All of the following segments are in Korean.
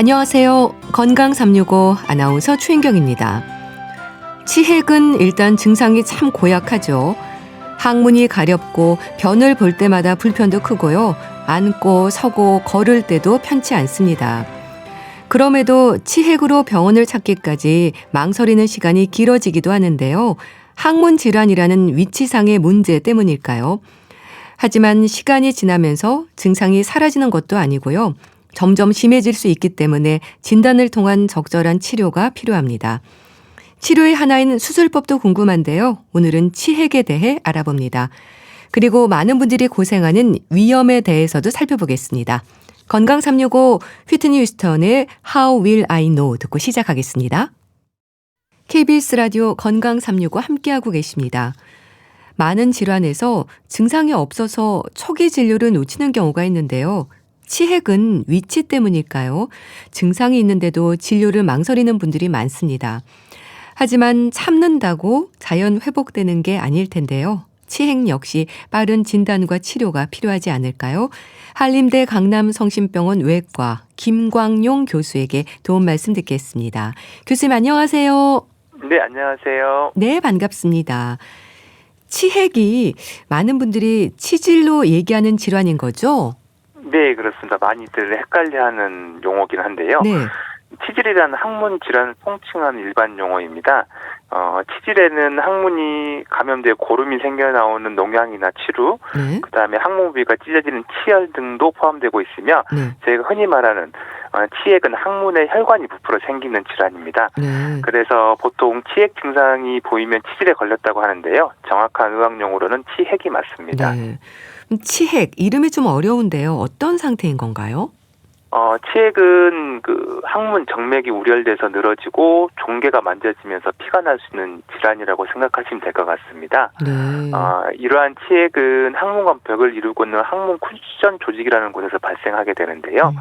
안녕하세요. 건강 365 아나운서 최인경입니다. 치핵은 일단 증상이 참 고약하죠. 항문이 가렵고 변을 볼 때마다 불편도 크고요. 앉고 서고 걸을 때도 편치 않습니다. 그럼에도 치핵으로 병원을 찾기까지 망설이는 시간이 길어지기도 하는데요. 항문 질환이라는 위치상의 문제 때문일까요? 하지만 시간이 지나면서 증상이 사라지는 것도 아니고요. 점점 심해질 수 있기 때문에 진단을 통한 적절한 치료가 필요합니다. 치료의 하나인 수술법도 궁금한데요. 오늘은 치핵에 대해 알아봅니다. 그리고 많은 분들이 고생하는 위염에 대해서도 살펴보겠습니다. 건강 365 휘트니 휴스턴의 How Will I Know 듣고 시작하겠습니다. KBS 라디오 건강 365 함께하고 계십니다. 많은 질환에서 증상이 없어서 초기 진료를 놓치는 경우가 있는데요. 치핵은 위치 때문일까요? 증상이 있는데도 진료를 망설이는 분들이 많습니다. 하지만 참는다고 자연 회복되는 게 아닐 텐데요. 치핵 역시 빠른 진단과 치료가 필요하지 않을까요? 한림대 강남성심병원 외과 김광용 교수에게 도움 말씀 듣겠습니다. 교수님 안녕하세요. 네, 안녕하세요. 네, 반갑습니다. 치핵이 많은 분들이 치질로 얘기하는 질환인 거죠? 네, 그렇습니다. 많이들 헷갈려하는 용어긴 한데요. 네. 치질이라는 항문 질환을 통칭하는 일반 용어입니다. 치질에는 항문이 감염돼 고름이 생겨나오는 농양이나 치루, 네. 그다음에 항문 부위가 찢어지는 치열 등도 포함되고 있으며 네. 저희가 흔히 말하는 치핵은 항문에 혈관이 부풀어 생기는 질환입니다. 네. 그래서 보통 치핵 증상이 보이면 치질에 걸렸다고 하는데요. 정확한 의학용어로는 치핵이 맞습니다. 네. 치핵 이름이 좀 어려운데요. 어떤 상태인 건가요? 치핵은 항문 정맥이 우열돼서 늘어지고 종괴가 만져지면서 피가 날 수 있는 질환이라고 생각하시면 될 것 같습니다. 네. 이러한 치핵은 항문관 벽을 이루고 있는 항문 쿠션 조직이라는 곳에서 발생하게 되는데요.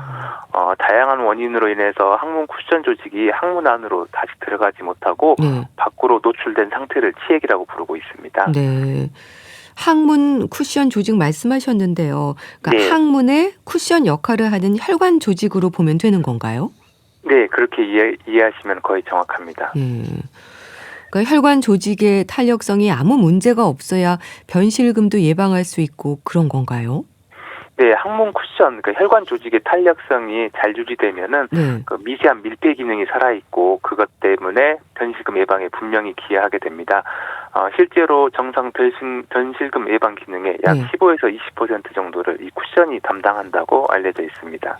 다양한 원인으로 인해서 항문 쿠션 조직이 항문 안으로 다시 들어가지 못하고 네. 밖으로 노출된 상태를 치핵이라고 부르고 있습니다. 네. 항문 쿠션 조직 말씀하셨는데요. 그러니까 네. 항문의 쿠션 역할을 하는 혈관 조직으로 보면 되는 건가요? 네, 그렇게 이해하시면 거의 정확합니다. 그러니까 혈관 조직의 탄력성이 아무 문제가 없어야 변실금도 예방할 수 있고 그런 건가요? 네, 항문 쿠션, 혈관 조직의 탄력성이 잘 유지되면은 네. 미세한 밀폐 기능이 살아있고 그것 때문에 변실금 예방에 분명히 기여하게 됩니다. 실제로 정상 변실금 예방 기능의 약 네. 15에서 20% 정도를 이 쿠션이 담당한다고 알려져 있습니다.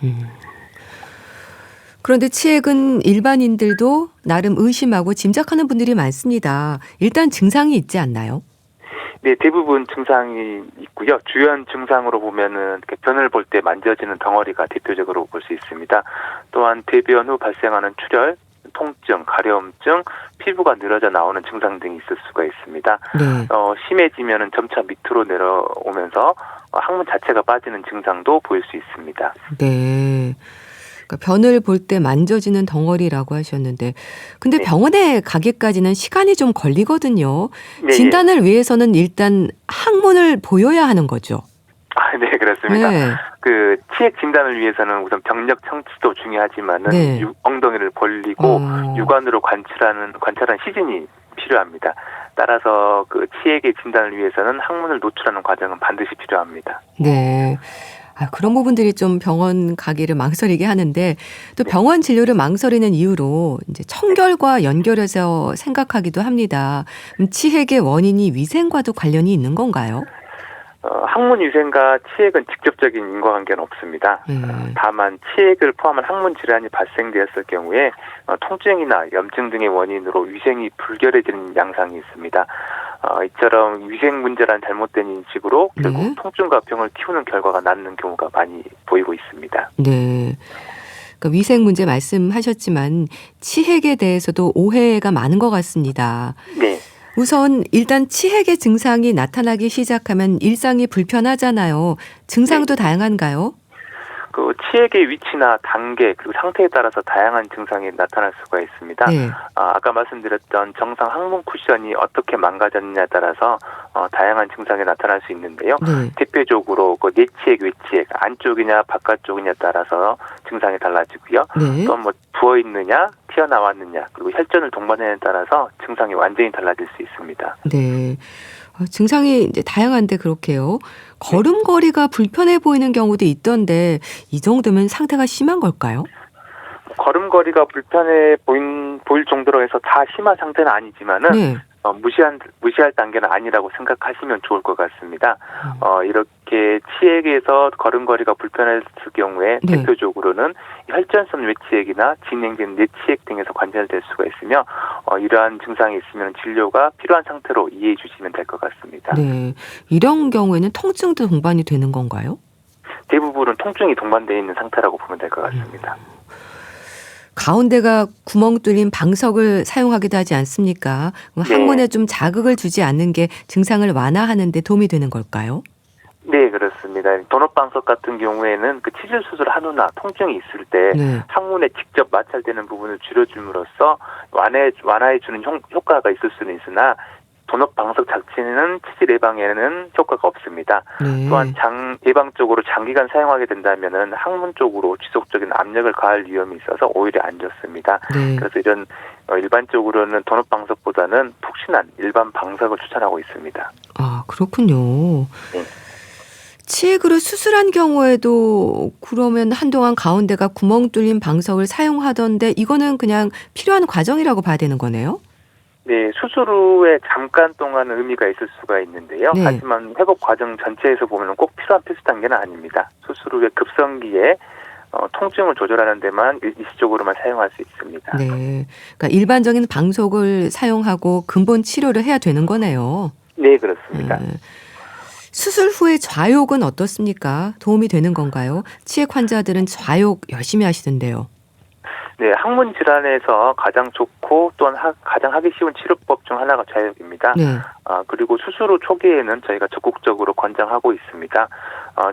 그런데 치핵은 일반인들도 나름 의심하고 짐작하는 분들이 많습니다. 일단 증상이 있지 않나요? 네, 대부분 증상이 있고요. 주요 증상으로 보면은 변을 볼 때 만져지는 덩어리가 대표적으로 볼 수 있습니다. 또한 대변 후 발생하는 출혈, 통증, 가려움증, 피부가 늘어져 나오는 증상 등이 있을 수가 있습니다. 네. 심해지면은 점차 밑으로 내려오면서 항문 자체가 빠지는 증상도 보일 수 있습니다. 네. 그러니까 변을 볼 때 만져지는 덩어리라고 하셨는데 근데 네. 병원에 가기까지는 시간이 좀 걸리거든요. 네, 진단을 위해서는 일단 항문을 보여야 하는 거죠. 네, 그렇습니다. 네. 치핵 진단을 위해서는 우선 병력 청취도 중요하지만은 네. 엉덩이를 벌리고 육안으로 관찰하는 시즌이 필요합니다. 따라서 치핵의 진단을 위해서는 항문을 노출하는 과정은 반드시 필요합니다. 네. 그런 부분들이 좀 병원 가기를 망설이게 하는데 또 병원 진료를 망설이는 이유로 이제 청결과 연결해서 생각하기도 합니다. 치핵의 원인이 위생과도 관련이 있는 건가요? 항문 위생과 치핵은 직접적인 인과관계는 없습니다. 다만 치핵을 포함한 항문 질환이 발생되었을 경우에 통증이나 염증 등의 원인으로 위생이 불결해지는 양상이 있습니다. 이처럼 위생 문제란 잘못된 인식으로 결국 네. 통증과 병을 키우는 결과가 낳는 경우가 많이 보이고 있습니다. 네. 그러니까 위생 문제 말씀하셨지만 치핵에 대해서도 오해가 많은 것 같습니다. 네. 우선 일단 치핵의 증상이 나타나기 시작하면 일상이 불편하잖아요. 증상도 다양한가요? 그 치액의 위치나 단계 그리고 상태에 따라서 다양한 증상이 나타날 수가 있습니다. 네. 아까 말씀드렸던 정상 항문 쿠션이 어떻게 망가졌느냐에 따라서 다양한 증상이 나타날 수 있는데요. 네. 대표적으로 그 내치액, 외치액 안쪽이냐 바깥쪽이냐에 따라서 증상이 달라지고요. 네. 또 뭐 부어 있느냐, 튀어나왔느냐, 그리고 혈전을 동반하느냐에 따라서 증상이 완전히 달라질 수 있습니다. 네. 증상이 이제 다양한데 그렇게요. 걸음걸이가 불편해 보이는 경우도 있던데 이 정도면 상태가 심한 걸까요? 걸음걸이가 불편해 보일 정도로 해서 다 심한 상태는 아니지만은 네. 무시할 단계는 아니라고 생각하시면 좋을 것 같습니다. 이렇게 치액에서 걸음걸이가 불편했을 경우에 네. 대표적으로는 혈전성 외치액이나 진행된 내치액 등에서 관찰될 수가 있으며 이러한 증상이 있으면 진료가 필요한 상태로 이해해 주시면 될 것 같습니다. 네. 이런 경우에는 통증도 동반이 되는 건가요? 대부분은 통증이 동반되어 있는 상태라고 보면 될 것 같습니다. 가운데가 구멍 뚫린 방석을 사용하기도 하지 않습니까? 항문에 좀 자극을 주지 않는 게 증상을 완화하는 데 도움이 되는 걸까요? 네, 그렇습니다. 돈업방석 같은 경우에는 그 치질 수술을 한 후나 통증이 있을 때 네. 항문에 직접 마찰되는 부분을 줄여줌으로써 완화해주는 효과가 있을 수는 있으나 돈업방석 자체는 치질 예방에는 효과가 없습니다. 네. 또한 예방적으로 장기간 사용하게 된다면은 항문 쪽으로 지속적인 압력을 가할 위험이 있어서 오히려 안 좋습니다. 네. 그래서 이런 일반적으로는 돈업방석보다는 푹신한 일반 방석을 추천하고 있습니다. 아, 그렇군요. 네. 치액으로 수술한 경우에도 그러면 한동안 가운데가 구멍 뚫린 방석을 사용하던데 이거는 그냥 필요한 과정이라고 봐야 되는 거네요? 네, 수술 후에 잠깐 동안은 의미가 있을 수가 있는데요. 네. 하지만 회복 과정 전체에서 보면 꼭 필요한 필수 단계는 아닙니다. 수술 후에 급성기에 통증을 조절하는 데만 일시적으로만 사용할 수 있습니다. 네. 그러니까 일반적인 방석을 사용하고 근본 치료를 해야 되는 거네요. 네, 그렇습니다. 수술 후에 좌욕은 어떻습니까? 도움이 되는 건가요? 치액 환자들은 좌욕 열심히 하시던데요. 네, 항문 질환에서 가장 좋고 또한 가장 하기 쉬운 치료법 중 하나가 좌욕입니다. 네. 그리고 수술 후 초기에는 저희가 적극적으로 권장하고 있습니다.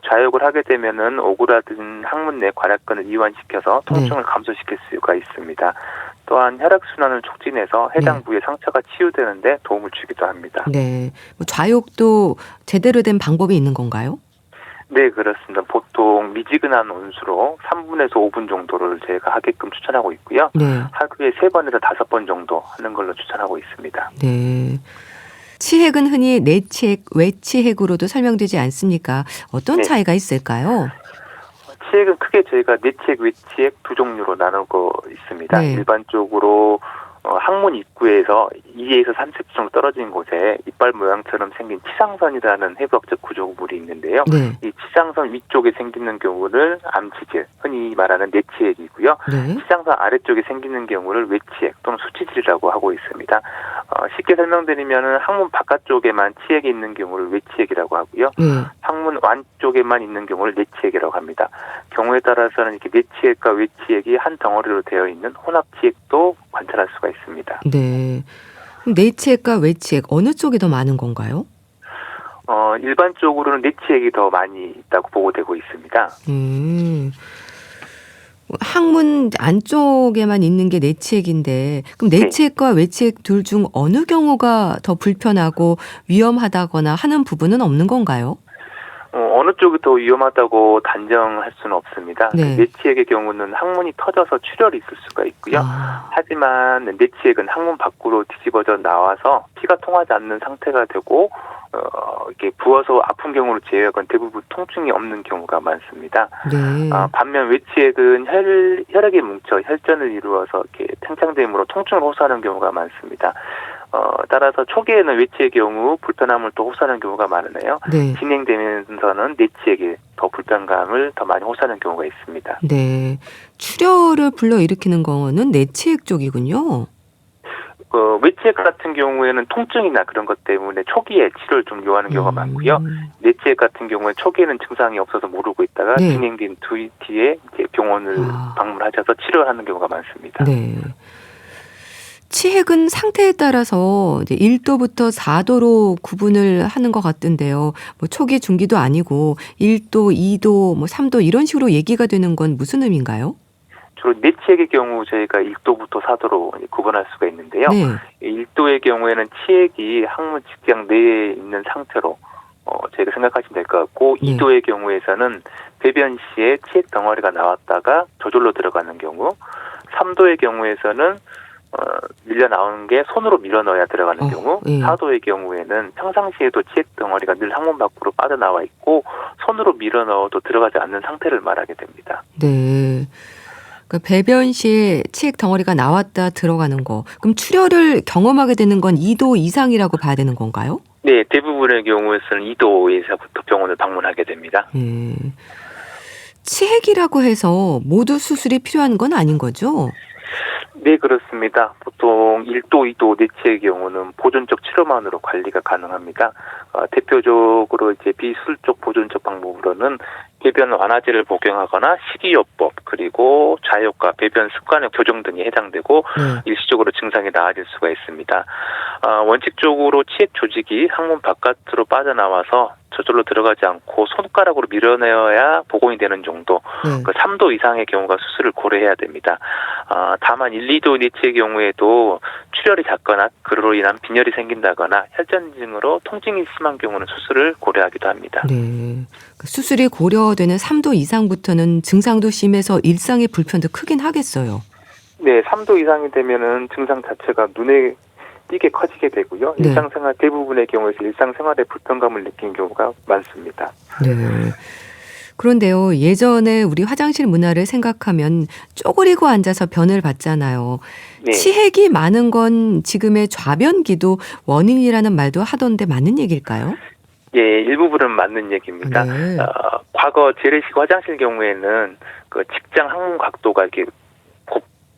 좌욕을 하게 되면은 오그라든 항문 내 괄약근을 이완시켜서 통증을 감소시킬 수가 있습니다. 또한 혈액순환을 촉진해서 해당 부위의 상처가 치유되는데 도움을 주기도 합니다. 네. 좌욕도 제대로 된 방법이 있는 건가요? 네, 그렇습니다. 보통 미지근한 온수로 3분에서 5분 정도를 제가 하게끔 추천하고 있고요. 네. 하루에 3번에서 5번 정도 하는 걸로 추천하고 있습니다. 네. 치핵은 흔히 내치핵, 외치핵으로도 설명되지 않습니까? 어떤 차이가 있을까요? 치핵은 크게 저희가 내치핵, 외치핵 두 종류로 나누고 있습니다. 네. 일반적으로 항문 입구에서 2에서 3cm 정도 떨어진 곳에 이빨 모양처럼 생긴 치상선이라는 해부학적 구조물이 있는데요. 네. 이 치상선 위쪽에 생기는 경우를 암치질, 흔히 말하는 내치핵이고요. 네. 치상선 아래쪽에 생기는 경우를 외치핵 또는 수치질이라고 하고 있습니다. 쉽게 설명드리면은 항문 바깥쪽에만 치핵이 있는 경우를 외치핵이라고 하고요. 항문 안쪽에만 있는 경우를 내치핵이라고 합니다. 경우에 따라서는 이렇게 내치핵과 외치핵이 한 덩어리로 되어 있는 혼합치핵도 관찰할 수가 있습니다. 네. 내치핵과 외치핵 어느 쪽이 더 많은 건가요? 일반적으로는 내치핵이 더 많이 있다고 보고되고 있습니다. 항문 안쪽에만 있는 게 내치핵인데 그럼 내치핵과 외치핵 둘 중 어느 경우가 더 불편하고 위험하다거나 하는 부분은 없는 건가요? 어느 쪽이 더 위험하다고 단정할 수는 없습니다. 네. 내치핵의 경우는 항문이 터져서 출혈이 있을 수가 있고요. 하지만 내치핵은 항문 밖으로 뒤집어져 나와서 피가 통하지 않는 상태가 되고 이렇게 부어서 아픈 경우를 제외하고는 대부분 통증이 없는 경우가 많습니다. 네. 반면 외치핵은 혈액에 뭉쳐 혈전을 이루어서 이렇게 팽창됨으로 통증을 호소하는 경우가 많습니다. 따라서 초기에는 외치의 경우 불편함을 또 호소하는 경우가 많으네요. 네. 진행되면서는 내치에게 더 불편감을 더 많이 호소하는 경우가 있습니다. 네. 출혈을 불러일으키는 경우는 내치핵 쪽이군요. 외치핵 같은 경우에는 통증이나 그런 것 때문에 초기에 치료를 좀 요하는 경우가 많고요. 내치핵 같은 경우에 초기에는 증상이 없어서 모르고 있다가 진행된 뒤에 이제 병원을 방문하셔서 치료를 하는 경우가 많습니다. 네. 치핵은 상태에 따라서 이제 1도부터 4도로 구분을 하는 것 같던데요. 뭐 초기, 중기도 아니고 1도, 2도, 뭐 3도 이런 식으로 얘기가 되는 건 무슨 의미인가요? 주로 내치핵의 경우 저희가 1도부터 4도로 구분할 수가 있는데요. 네. 1도의 경우에는 치핵이 항문 직장 내에 있는 상태로 저희가 생각하시면 될 것 같고, 네. 2도의 경우에서는 배변 시에 치핵 덩어리가 나왔다가 저절로 들어가는 경우, 3도의 경우에서는 밀려 나오는 게 손으로 밀어 넣어야 들어가는 경우, 예. 4도의 경우에는 평상시에도 치핵 덩어리가 늘 항문 밖으로 빠져나와 있고 손으로 밀어 넣어도 들어가지 않는 상태를 말하게 됩니다. 네. 그러니까 배변 시에 치핵 덩어리가 나왔다 들어가는 거. 그럼 출혈을 경험하게 되는 건 2도 이상이라고 봐야 되는 건가요? 네, 대부분의 경우에서는 2도에서부터 병원을 방문하게 됩니다. 치핵이라고 해서 모두 수술이 필요한 건 아닌 거죠? 네, 그렇습니다. 보통 1도, 2도 내치의 경우는 보존적 치료만으로 관리가 가능합니다. 대표적으로 이제 비수술적 보존적 방법으로는 배변 완화제를 복용하거나 식이요법, 그리고 좌욕과 배변 습관의 교정 등이 해당되고 일시적으로 증상이 나아질 수가 있습니다. 원칙적으로 치핵 조직이 항문 바깥으로 빠져나와서 저절로 들어가지 않고 손가락으로 밀어내야 복원이 되는 정도, 3도 이상의 경우가 수술을 고려해야 됩니다. 다만 1, 2도 내치의 경우에도 출혈이 잦거나 그로 인한 빈혈이 생긴다거나 혈전증으로 통증이 심한 경우는 수술을 고려하기도 합니다. 네. 수술이 고려되는 3도 이상부터는 증상도 심해서 일상의 불편도 크긴 하겠어요. 네, 3도 이상이 되면은 증상 자체가 눈에 띄게 커지게 되고요. 네. 일상생활 대부분의 경우에서 일상생활에 불편감을 느끼는 경우가 많습니다. 네. 그런데요, 예전에 우리 화장실 문화를 생각하면 쪼그리고 앉아서 변을 봤잖아요. 네. 치핵이 많은 건 지금의 좌변기도 원인이라는 말도 하던데 맞는 얘기일까요? 예, 일부분은 맞는 얘기입니다. 네. 과거 재래식 화장실 경우에는 그 직장 항문 각도가 이렇게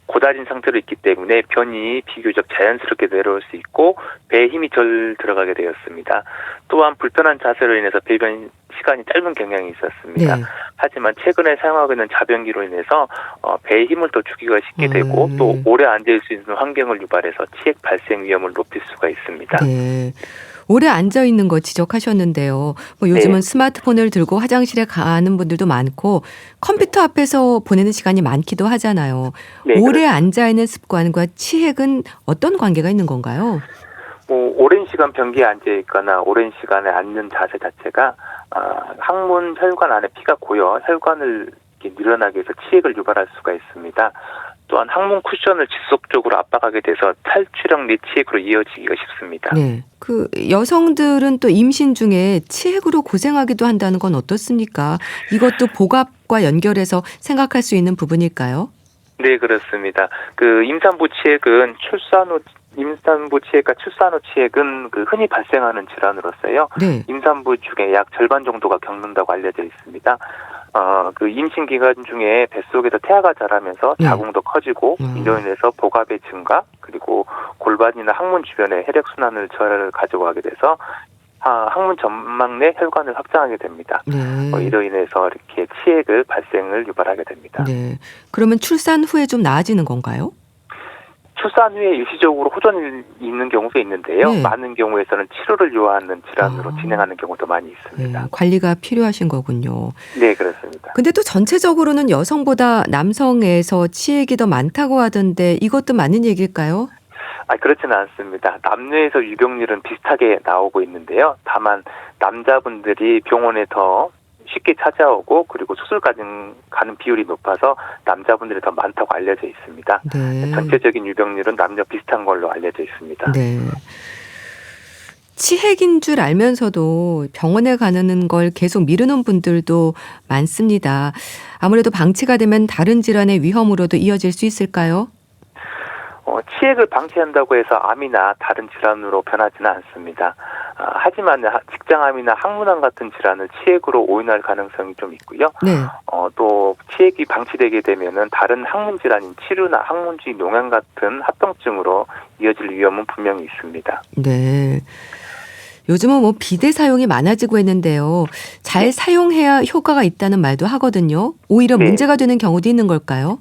고다진 상태로 있기 때문에 변이 비교적 자연스럽게 내려올 수 있고 배에 힘이 덜 들어가게 되었습니다. 또한 불편한 자세로 인해서 배변 시간이 짧은 경향이 있었습니다. 네. 하지만 최근에 사용하고 있는 좌변기로 인해서 배에 힘을 더 주기가 쉽게 되고 또 오래 앉을 수 있는 환경을 유발해서 치핵 발생 위험을 높일 수가 있습니다. 네. 오래 앉아 있는 거 지적하셨는데요. 뭐 요즘은 스마트폰을 들고 화장실에 가는 분들도 많고 컴퓨터 앞에서 보내는 시간이 많기도 하잖아요. 네, 오래 앉아 있는 습관과 치핵은 어떤 관계가 있는 건가요? 오랜 시간 변기에 앉아 있거나 오랜 시간에 앉는 자세 자체가 항문 혈관 안에 피가 고여 혈관을 이렇게 늘어나게 해서 치핵을 유발할 수가 있습니다. 또한 항문 쿠션을 지속적으로 압박하게 돼서 탈출형 내치핵으로 이어지기가 쉽습니다. 네. 그 여성들은 또 임신 중에 치핵으로 고생하기도 한다는 건 어떻습니까? 이것도 복압과 연결해서 생각할 수 있는 부분일까요? 네, 그렇습니다. 그 임산부 치핵은 임산부 치핵과 출산 후 치핵은 그 흔히 발생하는 질환으로서요. 네. 임산부 중에 약 절반 정도가 겪는다고 알려져 있습니다. 그 임신 기간 중에 뱃속에서 태아가 자라면서 자궁도 커지고 이로 인해서 복압의 증가, 그리고 골반이나 항문 주변의 혈액 순환을 저하를 가져가게 돼서 항문 점막 내 혈관을 확장하게 됩니다. 이로 인해서 이렇게 치핵을 발생을 유발하게 됩니다. 네. 그러면 출산 후에 좀 나아지는 건가요? 출산 후에 일시적으로 호전이 있는 경우도 있는데요. 네. 많은 경우에서는 치료를 요하는 질환으로 진행하는 경우도 많이 있습니다. 네, 관리가 필요하신 거군요. 네, 그렇습니다. 근데 또 전체적으로는 여성보다 남성에서 치핵이 더 많다고 하던데 이것도 맞는 얘기일까요? 그렇지는 않습니다. 남녀에서 유병률은 비슷하게 나오고 있는데요. 다만 남자분들이 병원에 더 쉽게 찾아오고 그리고 수술까지 가는 비율이 높아서 남자분들이 더 많다고 알려져 있습니다. 네. 전체적인 유병률은 남녀 비슷한 걸로 알려져 있습니다. 네. 치핵인 줄 알면서도 병원에 가는 걸 계속 미루는 분들도 많습니다. 아무래도 방치가 되면 다른 질환의 위험으로도 이어질 수 있을까요? 치핵을 방치한다고 해서 암이나 다른 질환으로 변하지는 않습니다. 하지만 직장암이나 항문암 같은 질환을 치핵으로 오인할 가능성이 좀 있고요. 네. 또 치핵이 방치되게 되면은 다른 항문 질환인 치루나 항문주위 농양 같은 합병증으로 이어질 위험은 분명히 있습니다. 네. 요즘은 뭐 비데 사용이 많아지고 있는데요. 잘 사용해야 효과가 있다는 말도 하거든요. 오히려 문제가 되는 경우도 있는 걸까요?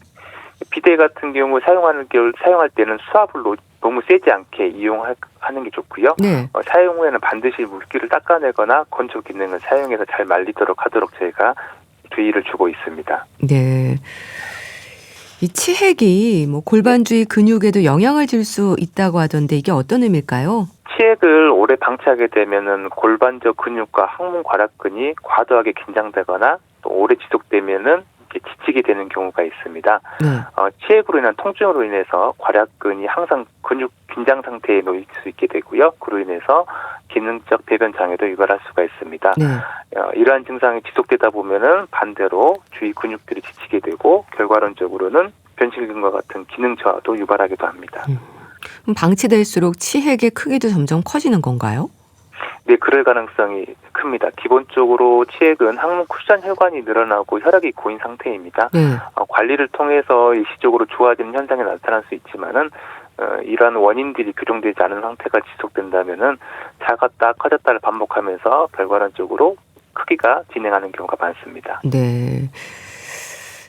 비데 같은 경우 사용할 때는 수압을 너무 세지 않게 이용하는 게 좋고요. 네. 사용 후에는 반드시 물기를 닦아내거나 건조 기능을 사용해서 잘 말리도록 하도록 저희가 주의를 주고 있습니다. 네. 이 치핵이 골반 주위 근육에도 영향을 줄 수 있다고 하던데 이게 어떤 의미일까요? 치핵을 오래 방치하게 되면은 골반적 근육과 항문 괄약근이 과도하게 긴장되거나 또 오래 지속되면은 이렇게 지치게 되는 경우가 있습니다. 네. 치핵으로 인한 통증으로 인해서 괄약근이 항상 근육 긴장 상태에 놓일 수 있게 되고요. 그로 인해서 기능적 배변 장애도 유발할 수가 있습니다. 네. 이러한 증상이 지속되다 보면은 반대로 주위 근육들이 지치게 되고 결과론적으로는 변실근과 같은 기능 저하도 유발하기도 합니다. 그럼 방치될수록 치핵의 크기도 점점 커지는 건가요? 네, 그럴 가능성이 큽니다. 기본적으로 치핵은 항문 쿠션 혈관이 늘어나고 혈액이 고인 상태입니다. 네. 관리를 통해서 일시적으로 좋아지는 현상이 나타날 수 있지만은 이러한 원인들이 교정되지 않은 상태가 지속된다면은 작았다 커졌다를 반복하면서 결과론적으로 크기가 진행하는 경우가 많습니다. 네.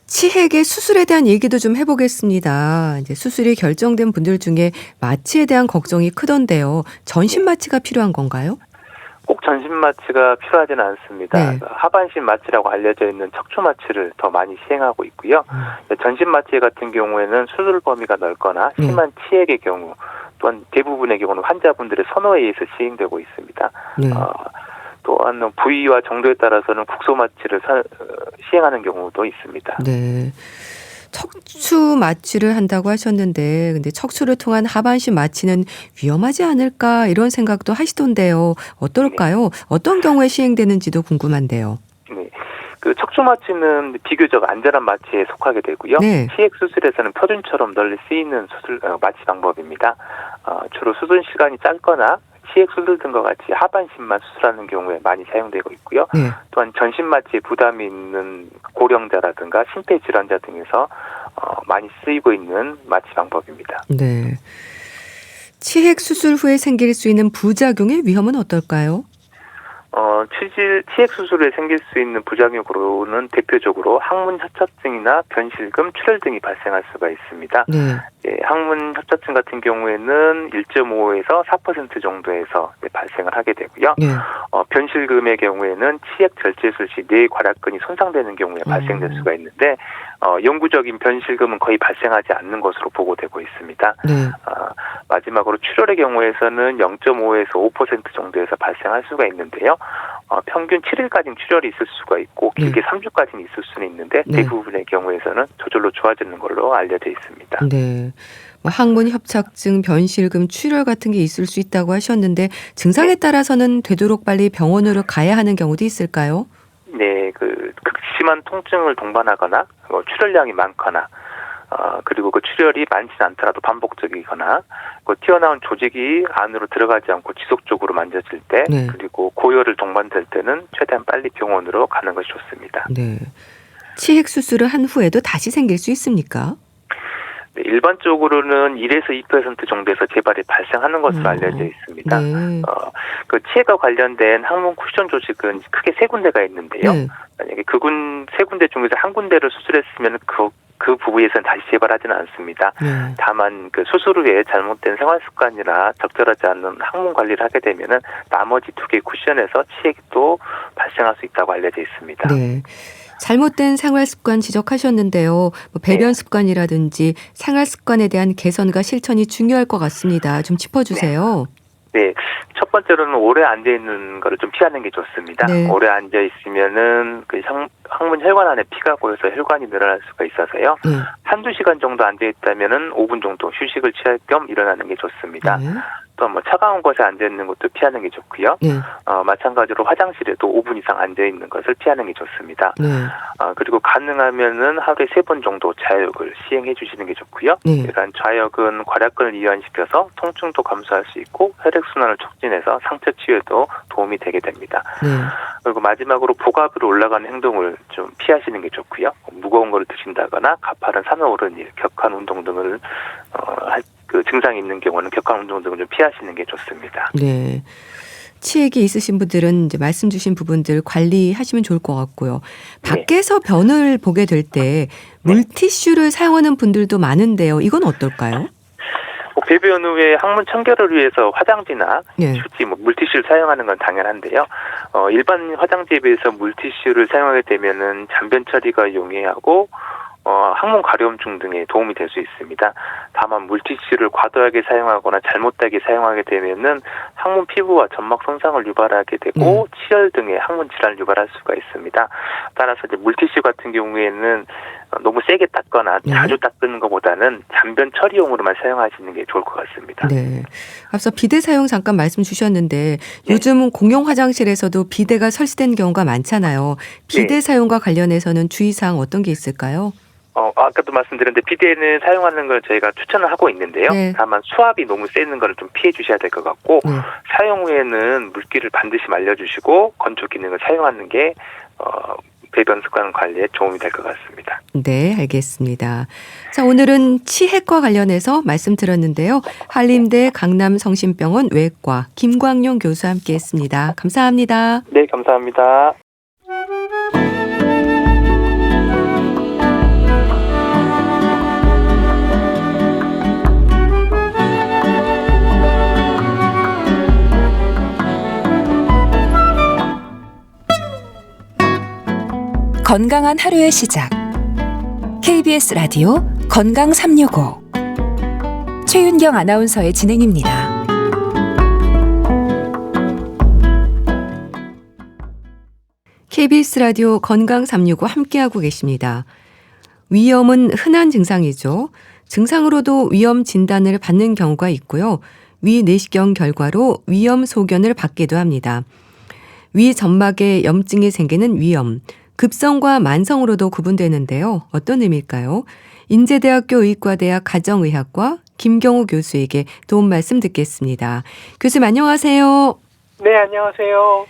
치핵의 수술에 대한 얘기도 좀 해보겠습니다. 이제 수술이 결정된 분들 중에 마취에 대한 걱정이 크던데요. 전신 마취가 필요한 건가요? 꼭 전신 마취가 필요하지는 않습니다. 네. 하반신 마취라고 알려져 있는 척추 마취를 더 많이 시행하고 있고요. 전신 마취 같은 경우에는 수술 범위가 넓거나 심한 치핵의 경우 또한 대부분의 경우는 환자분들의 선호에 의해서 시행되고 있습니다. 네. 또한 부위와 정도에 따라서는 국소 마취를 시행하는 경우도 있습니다. 네. 척추 마취를 한다고 하셨는데 근데 척추를 통한 하반신 마취는 위험하지 않을까 이런 생각도 하시던데요. 어떨까요? 어떤 경우에 시행되는지도 궁금한데요. 네. 그 척추 마취는 비교적 안전한 마취에 속하게 되고요. 네. 치핵 수술에서는 표준처럼 널리 쓰이는 마취 방법입니다. 주로 수술 시간이 짧거나 치핵 수술 등과 같이 하반신만 수술하는 경우에 많이 사용되고 있고요. 네. 또한 전신 마취에 부담이 있는 고령자라든가 심폐질환자 등에서 많이 쓰이고 있는 마취 방법입니다. 네. 치핵 수술 후에 생길 수 있는 부작용의 위험은 어떨까요? 치핵 수술에 생길 수 있는 부작용으로는 대표적으로 항문 협착증이나 변실금, 출혈 등이 발생할 수가 있습니다. 네. 항문 협착증 같은 경우에는 1.5에서 4% 정도에서 발생을 하게 되고요. 네. 변실금의 경우에는 치핵 절제술 시 뇌 괄약근이 손상되는 경우에 발생될 수가 있는데 영구적인 변실금은 거의 발생하지 않는 것으로 보고되고 있습니다. 네. 마지막으로 출혈의 경우에서는 0.5에서 5% 정도에서 발생할 수가 있는데요. 평균 7일까지는 출혈이 있을 수가 있고 길게 3주까지는 있을 수는 있는데 대부분의 경우에서는 저절로 좋아지는 걸로 알려져 있습니다. 네. 항문 협착증, 변실금, 출혈 같은 게 있을 수 있다고 하셨는데 증상에 따라서는 되도록 빨리 병원으로 가야 하는 경우도 있을까요? 네, 극심한 통증을 동반하거나 출혈량이 많거나 그리고 그 출혈이 많지는 않더라도 반복적이거나 튀어나온 조직이 안으로 들어가지 않고 지속적으로 만져질 때 그리고 고열을 동반될 때는 최대한 빨리 병원으로 가는 것이 좋습니다. 네. 치핵 수술을 한 후에도 다시 생길 수 있습니까? 네, 일반적으로는 1에서 2% 정도에서 재발이 발생하는 것으로 알려져 있습니다. 네. 그 치핵과 관련된 항문 쿠션 조직은 크게 세 군데가 있는데요. 네. 만약에 세 군데 중에서 한 군데를 수술했으면 그 부위에서는 다시 재발하지는 않습니다. 다만 그 수술 후에 잘못된 생활 습관이나 적절하지 않은 항문 관리를 하게 되면은 나머지 두 개의 쿠션에서 치핵도 발생할 수 있다고 알려져 있습니다. 네. 잘못된 생활 습관 지적하셨는데요. 배변 습관이라든지 생활 습관에 대한 개선과 실천이 중요할 것 같습니다. 좀 짚어주세요. 네. 첫 번째로는 오래 앉아 있는 거를 좀 피하는 게 좋습니다. 네. 오래 앉아 있으면은 그 항문 혈관 안에 피가 고여서 혈관이 늘어날 수가 있어서요. 한두 시간 정도 앉아 있다면은 5분 정도 휴식을 취할 겸 일어나는 게 좋습니다. 또 차가운 곳에 앉아 있는 것도 피하는 게 좋고요. 마찬가지로 화장실에도 5분 이상 앉아 있는 것을 피하는 게 좋습니다. 그리고 가능하면은 하루에 3번 정도 좌욕을 시행해 주시는 게 좋고요. 이러한 좌욕은 괄약근을 이완시켜서 통증도 감소할 수 있고 혈액 순환을 촉진해서 상처 치유에도 도움이 되게 됩니다. 그리고 마지막으로 복압으로 올라가는 행동을 좀 피하시는 게 좋고요. 무거운 거를 드신다거나 가파른 산을 오르는 일, 격한 운동 등을 증상이 있는 경우는 격한 운동 등을 좀 피하시는 게 좋습니다. 네. 치액이 있으신 분들은 이제 말씀 주신 부분들 관리하시면 좋을 것 같고요. 밖에서 변을 보게 될 때 물티슈를 사용하는 분들도 많은데요. 이건 어떨까요? 배변 후에 항문 청결을 위해서 화장지나 휴지, 물티슈를 사용하는 건 당연한데요. 일반 화장지에 비해서 물티슈를 사용하게 되면은 잔변 처리가 용이하고 항문 가려움증 등에 도움이 될 수 있습니다. 다만 물티슈를 과도하게 사용하거나 잘못되게 사용하게 되면은 항문 피부와 점막 손상을 유발하게 되고 치열 등의 항문 질환을 유발할 수가 있습니다. 따라서 이제 물티슈 같은 경우에는 너무 세게 닦거나 자주 닦는 것보다는 잔변 처리용으로만 사용하시는 게 좋을 것 같습니다. 네. 앞서 비데 사용 잠깐 말씀 주셨는데 요즘 공용 화장실에서도 비데가 설치된 경우가 많잖아요. 비데 사용과 관련해서는 주의사항 어떤 게 있을까요? 아까도 말씀드렸는데 비데는 사용하는 걸 저희가 추천을 하고 있는데요. 다만 수압이 너무 세는 거를 좀 피해 주셔야 될 것 같고 사용 후에는 물기를 반드시 말려주시고 건조 기능을 사용하는 게 배변 습관 관리에 도움이 될 것 같습니다. 네, 알겠습니다. 자, 오늘은 치핵과 관련해서 말씀 드렸는데요. 한림대 강남성심병원 외과 김광용 교수와 함께했습니다. 감사합니다. 네, 감사합니다. 건강한 하루의 시작. KBS 라디오 건강 365 최윤경 아나운서의 진행입니다. KBS 라디오 건강 365 함께하고 계십니다. 위염은 흔한 증상이죠. 증상으로도 위염 진단을 받는 경우가 있고요. 위 내시경 결과로 위염 소견을 받기도 합니다. 위 점막에 염증이 생기는 위염. 급성과 만성으로도 구분되는데요. 어떤 의미일까요? 인제대학교 의과대학 가정의학과 김경우 교수에게 도움 말씀 듣겠습니다. 교수님 안녕하세요. 네, 안녕하세요.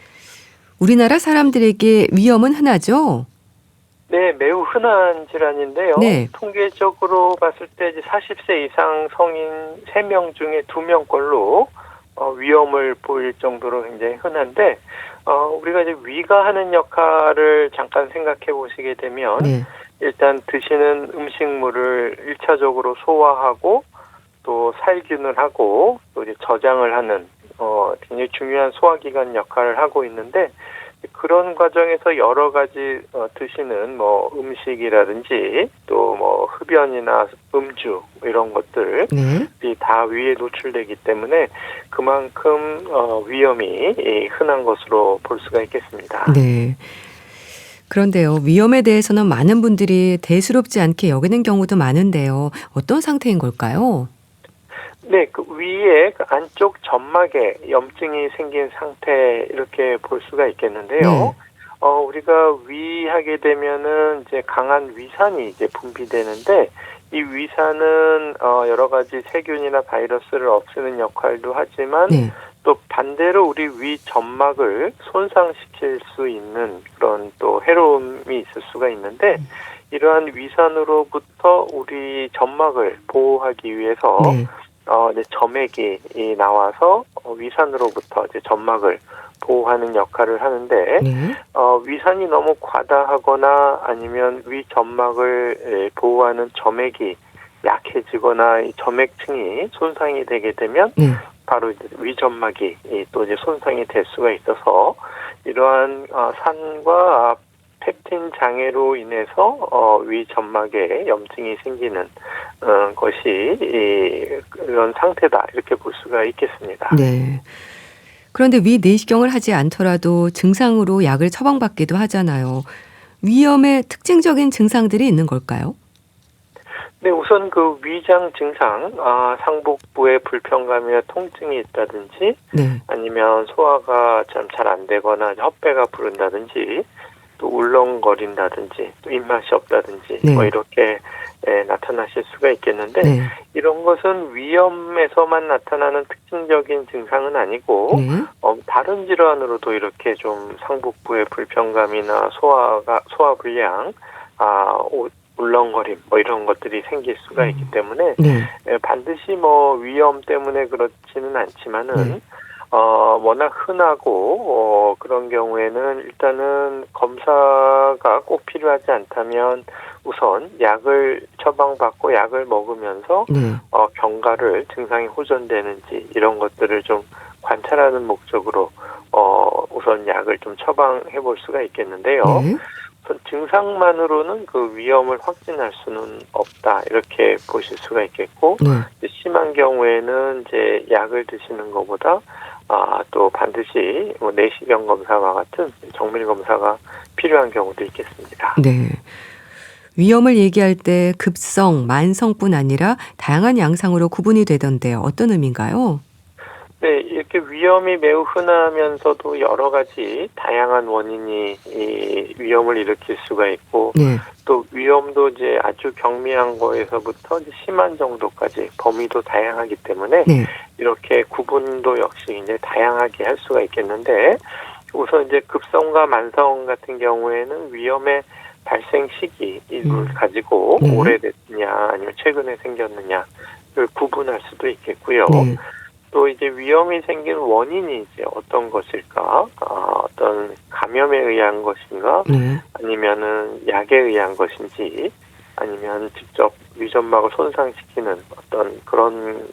우리나라 사람들에게 위염은 흔하죠? 네, 매우 흔한 질환인데요. 통계적으로 봤을 때 이제 40세 이상 성인 3명 중에 2명꼴로 위염을 보일 정도로 굉장히 흔한데 우리가 이제 위가 하는 역할을 잠깐 생각해 보시게 되면 일단 드시는 음식물을 1차적으로 소화하고 또 살균을 하고 또 이제 저장을 하는 굉장히 중요한 소화기관 역할을 하고 있는데 그런 과정에서 여러 가지 드시는 뭐 음식이라든지 또 뭐 흡연이나 음주 이런 것들이 다 위에 노출되기 때문에 그만큼 위염이 흔한 것으로 볼 수가 있겠습니다. 네. 그런데요, 위염에 대해서는 많은 분들이 대수롭지 않게 여기는 경우도 많은데요. 어떤 상태인 걸까요? 네, 그 위에 그 안쪽 점막에 염증이 생긴 상태 이렇게 볼 수가 있겠는데요. 우리가 위하게 되면은 이제 강한 위산이 이제 분비되는데 이 위산은 여러 가지 세균이나 바이러스를 없애는 역할도 하지만 또 반대로 우리 위 점막을 손상시킬 수 있는 그런 또 해로움이 있을 수가 있는데 이러한 위산으로부터 우리 점막을 보호하기 위해서 이제 점액이 나와서 위산으로부터 이제 점막을 보호하는 역할을 하는데 위산이 너무 과다하거나 아니면 위 점막을 보호하는 점액이 약해지거나 이 점액층이 손상이 되게 되면 바로 이제 위 점막이 또 이제 손상이 될 수가 있어서 이러한 산과 펩틴 장애로 인해서 위 점막에 염증이 생기는 것이 이런 상태다 이렇게 볼 수가 있겠습니다. 네. 그런데 위 내시경을 하지 않더라도 증상으로 약을 처방받기도 하잖아요. 위염의 특징적인 증상들이 있는 걸까요? 네, 우선 그 위장 증상, 상복부에 불편감이나 통증이 있다든지, 아니면 소화가 좀 잘 안 되거나 헛배가 부른다든지, 또 울렁거린다든지, 또 입맛이 없다든지, 뭐 이렇게 나타나실 수가 있겠는데, 이런 것은 위염에서만 나타나는 특징적인 증상은 아니고, 다른 질환으로도 이렇게 좀 상복부의 불편감이나 소화 불량, 울렁거림 뭐 이런 것들이 생길 수가 있기 때문에 반드시 뭐 위염 때문에 그렇지는 않지만은 워낙 흔하고 그런 경우에는 일단은 검사가 꼭 필요하지 않다면 우선 약을 처방받고 약을 먹으면서 네. 경과를 증상이 호전되는지 이런 것들을 좀 관찰하는 목적으로 우선 약을 좀 처방해 볼 수가 있겠는데요. 네. 우선 증상만으로는 그 위험을 확진할 수는 없다 이렇게 보실 수가 있겠고 네. 이제 심한 경우에는 이제 약을 드시는 것보다 또 반드시 내시경 검사와 같은 정밀 검사가 필요한 경우도 있겠습니다. 네. 위험을 얘기할 때 급성, 만성뿐 아니라 다양한 양상으로 구분이 되던데요. 어떤 의미인가요? 네, 이렇게 위험이 매우 흔하면서도 여러 가지 다양한 원인이 이 위험을 일으킬 수가 있고 네. 또 위험도 이제 아주 경미한 거에서부터 이제 심한 정도까지 범위도 다양하기 때문에 네. 이렇게 구분도 역시 이제 다양하게 할 수가 있겠는데 우선 이제 급성과 만성 같은 경우에는 위험의 발생 시기를 가지고 네. 오래됐느냐 아니면 최근에 생겼느냐를 구분할 수도 있겠고요. 네. 또 이제 위험이 생긴 원인이 이제 어떤 것일까? 어떤 감염에 의한 것인가? 네. 아니면은 약에 의한 것인지 아니면 직접 위점막을 손상시키는 어떤 그런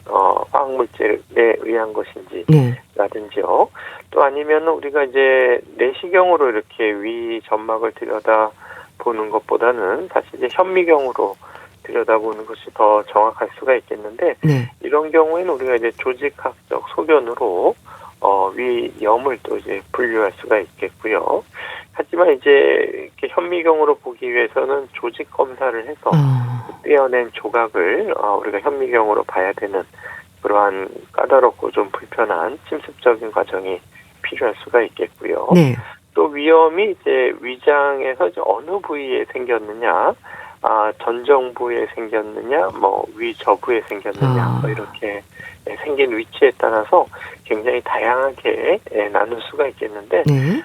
화학물질에 의한 것인지 네. 라든지요. 또 아니면 우리가 이제 내시경으로 이렇게 위 점막을 들여다 보는 것보다는 사실 이제 현미경으로 들여다보는 것이 더 정확할 수가 있겠는데 네. 이런 경우에는 우리가 이제 조직학적 소견으로 위염을 또 이제 분류할 수가 있겠고요. 하지만 이제 이렇게 현미경으로 보기 위해서는 조직 검사를 해서 떼어낸 조각을 우리가 현미경으로 봐야 되는 그러한 까다롭고 좀 불편한 침습적인 과정이 필요할 수가 있겠고요. 네. 또 위염이 이제 위장에서 이제 어느 부위에 생겼느냐, 전정 부위에 생겼느냐, 위저부에 생겼느냐, 이렇게 생긴 위치에 따라서 굉장히 다양하게 나눌 수가 있겠는데, 네.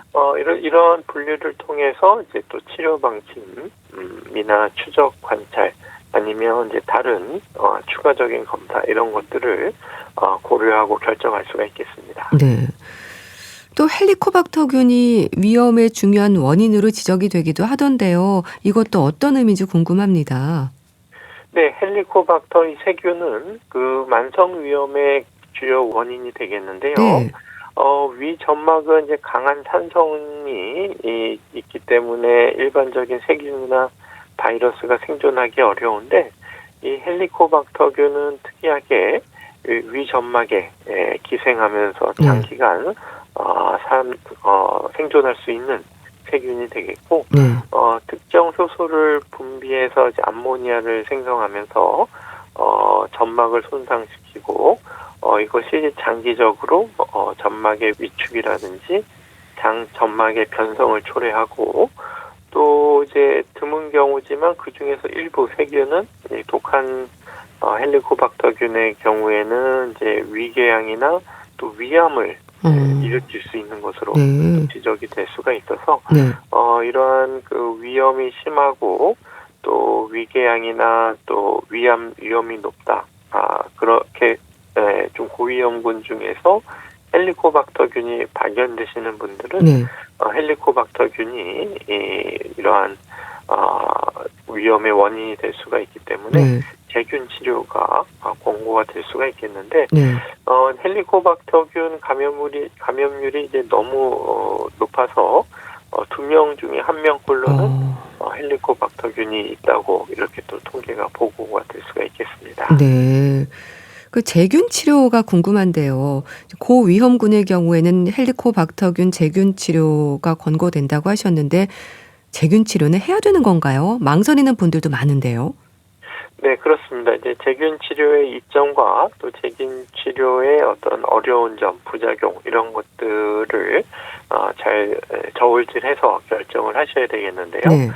이런 분류를 통해서 이제 또 치료 방침이나 추적 관찰 아니면 이제 다른 추가적인 검사 이런 것들을 고려하고 결정할 수가 있겠습니다. 네. 또 헬리코박터균이 위염의 중요한 원인으로 지적이 되기도 하던데요. 이것도 어떤 의미인지 궁금합니다. 네, 헬리코박터 이 세균은 그 만성 위염의 주요 원인이 되겠는데요. 네. 위 점막은 이제 강한 산성이 있기 때문에 일반적인 세균이나 바이러스가 생존하기 어려운데 이 헬리코박터균은 특이하게 위 점막에 기생하면서 장기간 생존할 수 있는 세균이 되겠고, 네. 특정 효소를 분비해서 이제 암모니아를 생성하면서 점막을 손상시키고, 이것이 장기적으로 점막의 위축이라든지 점막의 변성을 초래하고, 또 이제 드문 경우지만 그 중에서 일부 세균은 독한 헬리코박터균의 경우에는 이제 위궤양이나 또 위암을 일으킬 수 있는 것으로 지적이 될 수가 있어서 네. 이러한 그 위험이 심하고 또 위궤양이나 또 위암 위험이 높다. 그렇게 좀 고위험군 중에서 헬리코박터균이 발견되시는 분들은 네. 헬리코박터균이 이러한 위험의 원인이 될 수가 있기 때문에 네. 세균 치료가 권고가 될 수가 있겠는데 네. 헬리코박터균 감염률이 이제 너무 높아서 2명 중에 1명꼴로는 헬리코박터균이 있다고 이렇게 또 통계가 보고가 될 수가 있겠습니다. 네. 그 제균 치료가 궁금한데요. 고위험군의 경우에는 헬리코박터균 제균 치료가 권고된다고 하셨는데 제균 치료는 해야 되는 건가요? 망설이는 분들도 많은데요. 네, 그렇습니다. 이제 제균 치료의 이점과 또 제균 치료의 어떤 어려운 점, 부작용 이런 것들을 잘 저울질해서 결정을 하셔야 되겠는데요. 네.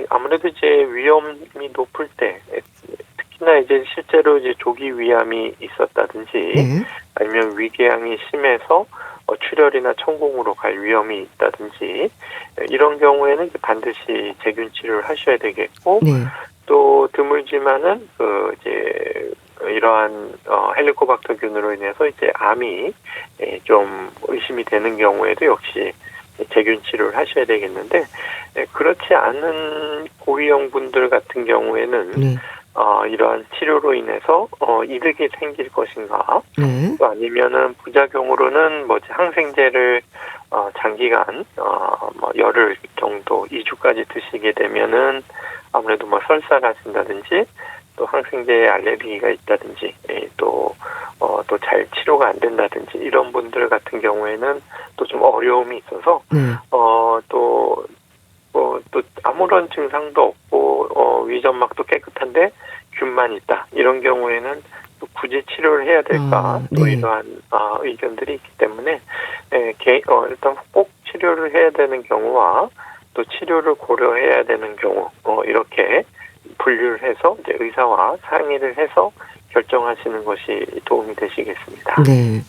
아무래도 이제 위험이 높을 때 특히나 이제 실제로 이제 조기 위암이 있었다든지 네. 아니면 위궤양이 심해서 출혈이나 천공으로 갈 위험이 있다든지 이런 경우에는 반드시 제균 치료를 하셔야 되겠고 네. 또 드물지만은 이제 이러한 헬리코박터균으로 인해서 이제 암이 좀 의심이 되는 경우에도 역시 제균 치료를 하셔야 되겠는데, 그렇지 않은 고위험 분들 같은 경우에는 네. 이러한 치료로 인해서 이득이 생길 것인가, 네. 또 아니면은 부작용으로는 항생제를 장기간 열흘 정도 2주까지 드시게 되면은 아무래도 설사를 하신다든지 또 항생제에 알레르기가 있다든지 또 잘 치료가 안 된다든지 이런 분들 같은 경우에는 또 좀 어려움이 있어서 네. 또 아무런 증상도 없고 위점막도 깨끗한데 균만 있다 이런 경우에는 또 굳이 치료를 해야 될까 또 네. 이러한 의견들이 있기 때문에 일단 꼭 치료를 해야 되는 경우와 또 치료를 고려해야 되는 경우 이렇게 분류를 해서 이제 의사와 상의를 해서 결정하시는 것이 도움이 되시겠습니다. 네.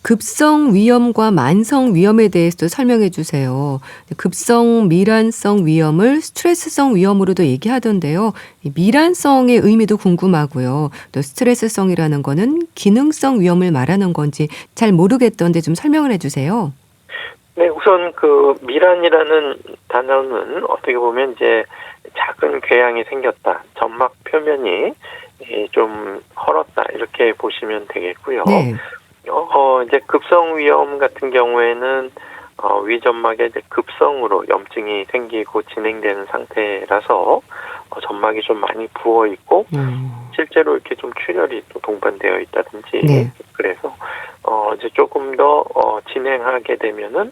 급성 위염과 만성 위염에 대해서도 설명해 주세요. 급성 미란성 위염을 스트레스성 위염으로도 얘기하던데요. 이 미란성의 의미도 궁금하고요. 또 스트레스성이라는 거는 기능성 위염을 말하는 건지 잘 모르겠던데 좀 설명을 해 주세요. 네, 우선 그 미란이라는 단어는 어떻게 보면 이제 작은 궤양이 생겼다, 점막 표면이 좀 헐었다 이렇게 보시면 되겠고요. 네. 이제 급성 위염 같은 경우에는 위점막에 이제 급성으로 염증이 생기고 진행되는 상태라서 점막이 좀 많이 부어 있고 실제로 이렇게 좀 출혈이 또 동반되어 있다든지 네. 그래서 이제 조금 더 진행하게 되면은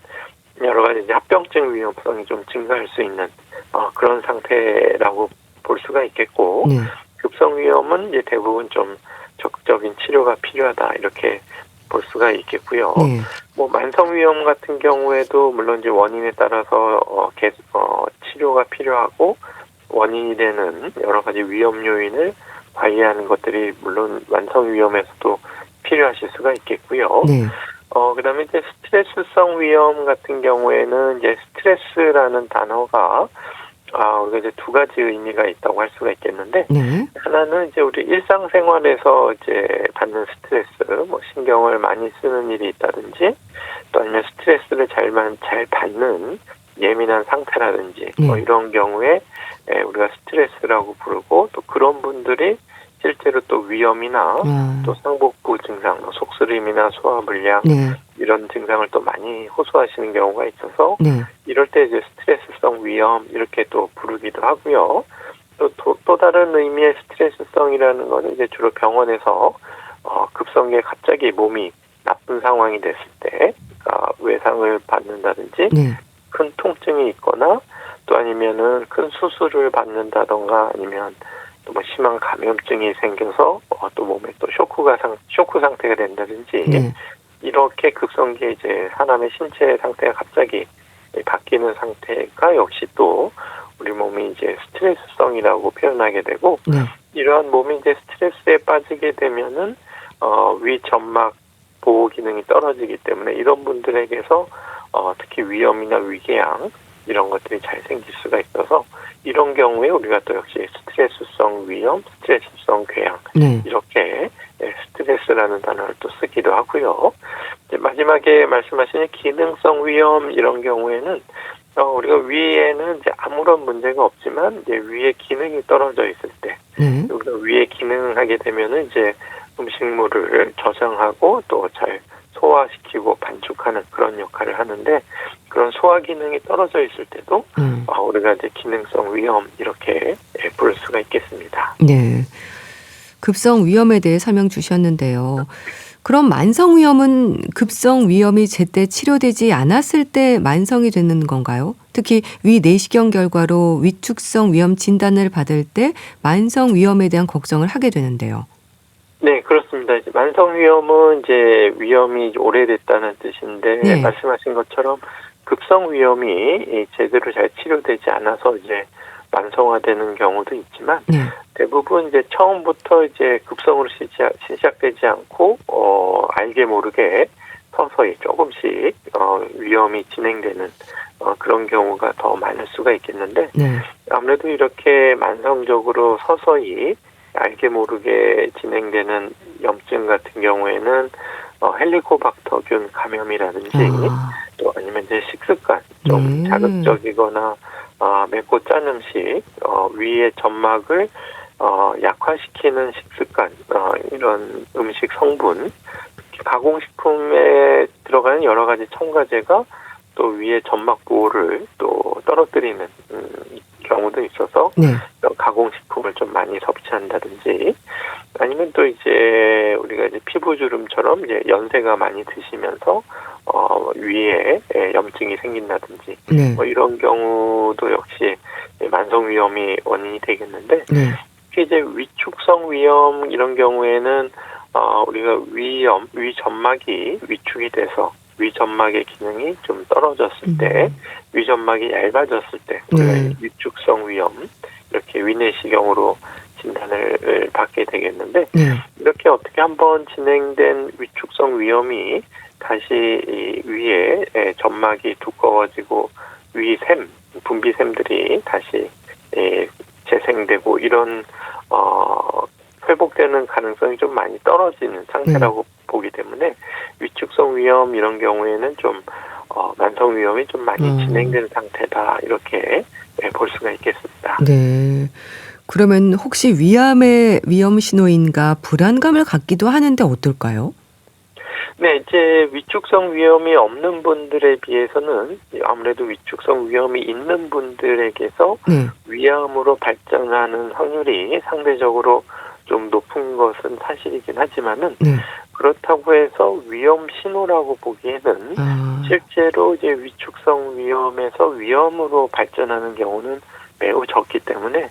여러 가지 이제 합병증 위험성이 좀 증가할 수 있는 그런 상태라고 볼 수가 있겠고 네. 급성 위염은 이제 대부분 좀 적극적인 치료가 필요하다 이렇게 볼 수가 있겠고요. 네. 만성 위염 같은 경우에도 물론 이제 원인에 따라서 치료가 필요하고 원인이 되는 여러 가지 위험 요인을 관리하는 것들이 물론 만성 위염에서도 필요하실 수가 있겠고요. 네. 그다음에 이제 스트레스성 위염 같은 경우에는 이제 스트레스라는 단어가 우리가 이제 두 가지 의미가 있다고 할 수가 있겠는데, 네. 하나는 이제 우리 일상생활에서 이제 받는 스트레스, 신경을 많이 쓰는 일이 있다든지, 또 아니면 스트레스를 잘 받는 예민한 상태라든지, 이런 경우에 우리가 스트레스라고 부르고, 또 그런 분들이 실제로 또 위염이나 또 상복부 증상, 속쓰림이나 소화불량 이런 증상을 또 많이 호소하시는 경우가 있어서 이럴 때 이제 스트레스성 위염 이렇게 또 부르기도 하고요. 또 다른 의미의 스트레스성이라는 거는 이제 주로 병원에서 급성기에 갑자기 몸이 나쁜 상황이 됐을 때 외상을 받는다든지 큰 통증이 있거나 또 아니면은 큰 수술을 받는다던가 아니면 또 심한 감염증이 생겨서 또 몸에 또 쇼크 상태가 된다든지 이렇게 급성기에 이제 사람의 신체 상태가 갑자기 바뀌는 상태가 역시 또 우리 몸이 이제 스트레스성이라고 표현하게 되고 이러한 몸이 이제 스트레스에 빠지게 되면은 위점막 보호 기능이 떨어지기 때문에 이런 분들에게서 특히 위염이나 위궤양 이런 것들이 잘 생길 수가 있어서 이런 경우에 우리가 또 역시 스트레스성 위염, 스트레스성 궤양 이렇게 스트레스라는 단어를 또 쓰기도 하고요. 이제 마지막에 말씀하신 기능성 위염 이런 경우에는 우리가 위에는 이제 아무런 문제가 없지만 이제 위에 기능이 떨어져 있을 때 우리가 위에 기능하게 되면은 이제 음식물을 저장하고 또 잘 소화시키고 반죽하는 그런 역할을 하는데 그런 소화 기능이 떨어져 있을 때도 우리가 이제 기능성 위염 이렇게 부를 수가 있겠습니다. 네. 급성 위염에 대해 설명 주셨는데요. 그럼 만성 위염은 급성 위염이 제때 치료되지 않았을 때 만성이 되는 건가요? 특히 위 내시경 결과로 위축성 위염 진단을 받을 때 만성 위염에 대한 걱정을 하게 되는데요. 네, 그렇습니다. 이제 만성 위염은 이제 위염이 오래됐다는 뜻인데 말씀하신 것처럼 급성 위염이 제대로 잘 치료되지 않아서 이제 만성화되는 경우도 있지만 대부분 이제 처음부터 이제 급성으로 시작되지 않고 알게 모르게 서서히 조금씩 위염이 진행되는 그런 경우가 더 많을 수가 있겠는데 아무래도 이렇게 만성적으로 서서히 알게 모르게 진행되는 염증 같은 경우에는 헬리코박터균 감염이라든지 또 아니면 이제 식습관 좀 자극적이거나 맵고 짠 음식, 위의 점막을 약화시키는 식습관, 이런 음식 성분, 가공식품에 들어가는 여러 가지 첨가제가 또 위의 점막 보호를 또 떨어뜨리는 경우도 있어서 가공식품을 좀 많이 섭취한다든지 아니면 또 이제 우리가 이제 피부주름처럼 이제 연세가 많이 드시면서 위에 염증이 생긴다든지 뭐 이런 경우도 역시 만성 위염이 원인이 되겠는데 특히 이제 위축성 위염 이런 경우에는 우리가 위 점막이 위축이 돼서 위점막의 기능이 좀 떨어졌을 때, 위점막이 얇아졌을 때, 우리가 위축성 위염, 이렇게 위내시경으로 진단을 받게 되겠는데, 이렇게 어떻게 한번 진행된 위축성 위염이 다시 이 위에 점막이 두꺼워지고 위샘, 분비샘들이 다시 재생되고 이런 회복되는 가능성이 좀 많이 떨어지는 상태라고 보기 때문에 위축성 위염 이런 경우에는 좀 만성 위염이 좀 많이 진행되는 상태다 이렇게 볼 수가 있겠습니다. 네. 그러면 혹시 위암의 위험 신호인가 불안감을 갖기도 하는데 어떨까요? 네, 이제 위축성 위염이 없는 분들에 비해서는 아무래도 위축성 위염이 있는 분들에게서 위암으로 발전하는 확률이 상대적으로 좀 높은 것은 사실이긴 하지만은 그렇다고 해서 위험 신호라고 보기에는 실제로 이제 위축성 위염에서 위염으로 발전하는 경우는 매우 적기 때문에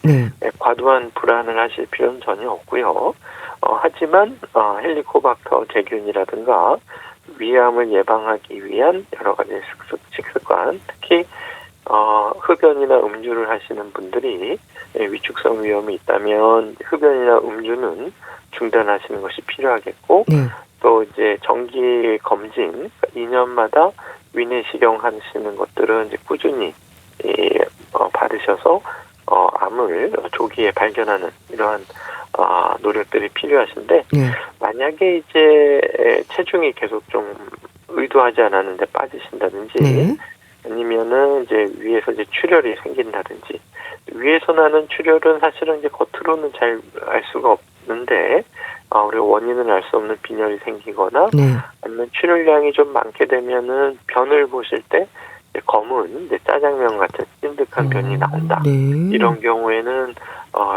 과도한 불안을 하실 필요는 전혀 없고요. 하지만 헬리코박터 제균이라든가 위암을 예방하기 위한 여러 가지 식습관, 특히 흡연이나 음주를 하시는 분들이 위축성 위험이 있다면 흡연이나 음주는 중단하시는 것이 필요하겠고 또 이제 정기 검진 2년마다 위내시경 하시는 것들은 이제 꾸준히 받으셔서 암을 조기에 발견하는 이러한 노력들이 필요하신데 만약에 이제 체중이 계속 좀 의도하지 않았는데 빠지신다든지 아니면은 이제 위에서 이제 출혈이 생긴다든지 위에서 나는 출혈은 사실은 이제 겉으로는 잘 알 수가 없는데 우리가 원인은 알 수 없는 빈혈이 생기거나 아니면 출혈량이 좀 많게 되면은 변을 보실 때 검은 이제 짜장면 같은 찐득한 변이 나온다. 이런 경우에는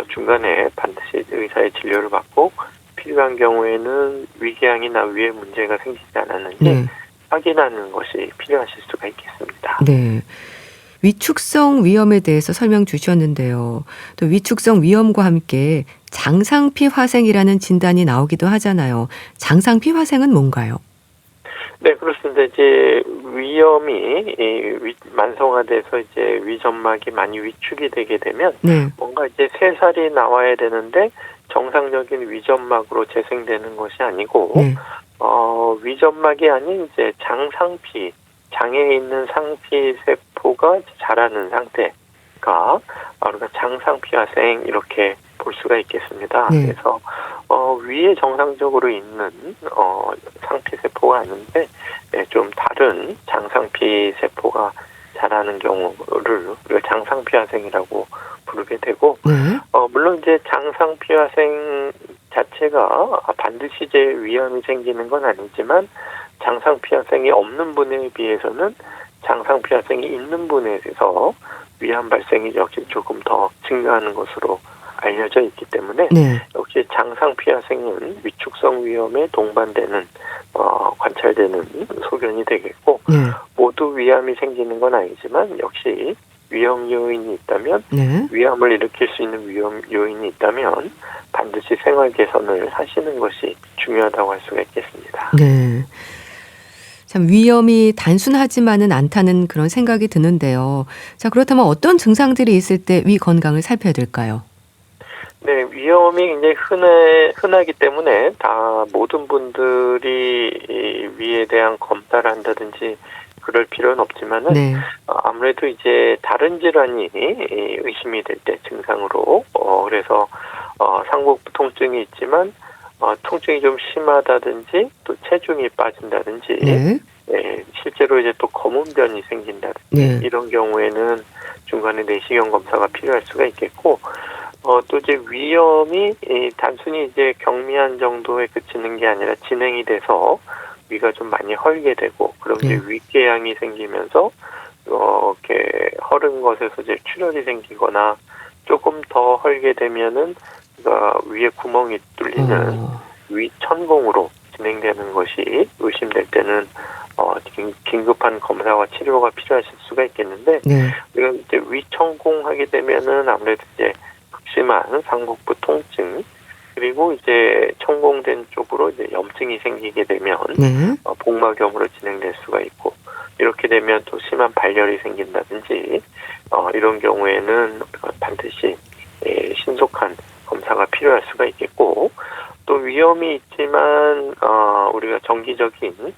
중간에 반드시 의사의 진료를 받고 필요한 경우에는 위궤양이나 위에 문제가 생기지 않았는지 확인하는 것이 필요하실 수가 있겠습니다. 네. 위축성 위염에 대해서 설명 주셨는데요. 또 위축성 위염과 함께 장상피 화생이라는 진단이 나오기도 하잖아요. 장상피 화생은 뭔가요? 네, 그렇습니다. 이제 위염이 만성화돼서 이제 위점막이 많이 위축이 되게 되면 뭔가 이제 새살이 나와야 되는데 정상적인 위점막으로 재생되는 것이 아니고 위점막이 아닌 이제 장상피, 장에 있는 상피 세포가 자라는 상태가 우리가 장상피화생 이렇게 볼 수가 있겠습니다. 그래서 위에 정상적으로 있는 상피 세포가 아닌데 좀 다른 장상피 세포가 자라는 경우를 우리가 장상피화생이라고 부르게 되고 물론 이제 장상피화생 자체가 반드시 이제 위암이 생기는 건 아니지만 장상피화생이 없는 분에 비해서는 장상피화생이 있는 분에서 위암 발생이 역시 조금 더 증가하는 것으로 알려져 있기 때문에 역시 장상피화생은 위축성 위염에 동반되는 관찰되는 소견이 되겠고 모두 위암이 생기는 건 아니지만 역시 위험 요인이 있다면 위암을 일으킬 수 있는 위험 요인이 있다면 반드시 생활 개선을 하시는 것이 중요하다고 할 수가 있겠습니다. 네. 참 위험이 단순하지만은 않다는 그런 생각이 드는데요. 자, 그렇다면 어떤 증상들이 있을 때 위 건강을 살펴야 될까요? 네, 위험이 굉장히 흔하기 때문에 다 모든 분들이 위에 대한 검사를 한다든지 그럴 필요는 없지만은 아무래도 이제 다른 질환이 의심이 될 때 증상으로 그래서 상복부 통증이 있지만 통증이 좀 심하다든지 또 체중이 빠진다든지 네. 실제로 이제 또 검은 변이 생긴다든지 네. 이런 경우에는 중간에 내시경 검사가 필요할 수가 있겠고 또 이제 위염이 단순히 이제 경미한 정도에 그치는 게 아니라 진행이 돼서 위가 좀 많이 헐게 되고 그럼 이제 윗궤양이 생기면서 이렇게 헐은 것에서 이제 출혈이 생기거나 조금 더 헐게 되면은 위에 구멍이 뚫리는 위천공으로 진행되는 것이 의심될 때는 긴급한 검사와 치료가 필요하실 수가 있겠는데 네. 우리가 이제 위천공하게 되면은 아무래도 이제 극심한 상복부 통증 그리고 이제 천공된 쪽으로 이제 염증이 생기게 되면 네. 복막염으로 진행될 수가 있고 이렇게 되면 또 심한 발열이 생긴다든지 이런 경우에는 반드시 신속한 검사가 필요할 수가 있겠고 또 위험이 있지만 우리가 정기적인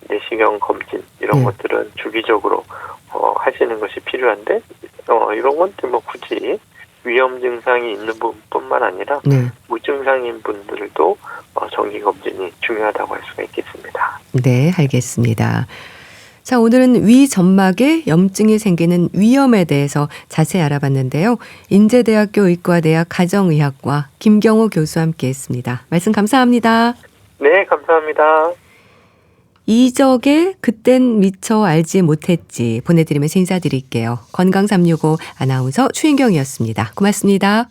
내시경 검진 이런 것들은 주기적으로 하시는 것이 필요한데 이런 것들 뭐 굳이 위험 증상이 있는 분뿐만 아니라 무증상인 분들도 정기 검진이 중요하다고 할 수가 있겠습니다. 네, 알겠습니다. 자, 오늘은 위 점막에 염증이 생기는 위염에 대해서 자세히 알아봤는데요. 인제대학교 의과대학 가정의학과 김경호 교수와 함께했습니다. 말씀 감사합니다. 네, 감사합니다. 이적에 그땐 미처 알지 못했지 보내드리면서 인사드릴게요. 건강365 아나운서 추인경이었습니다. 고맙습니다.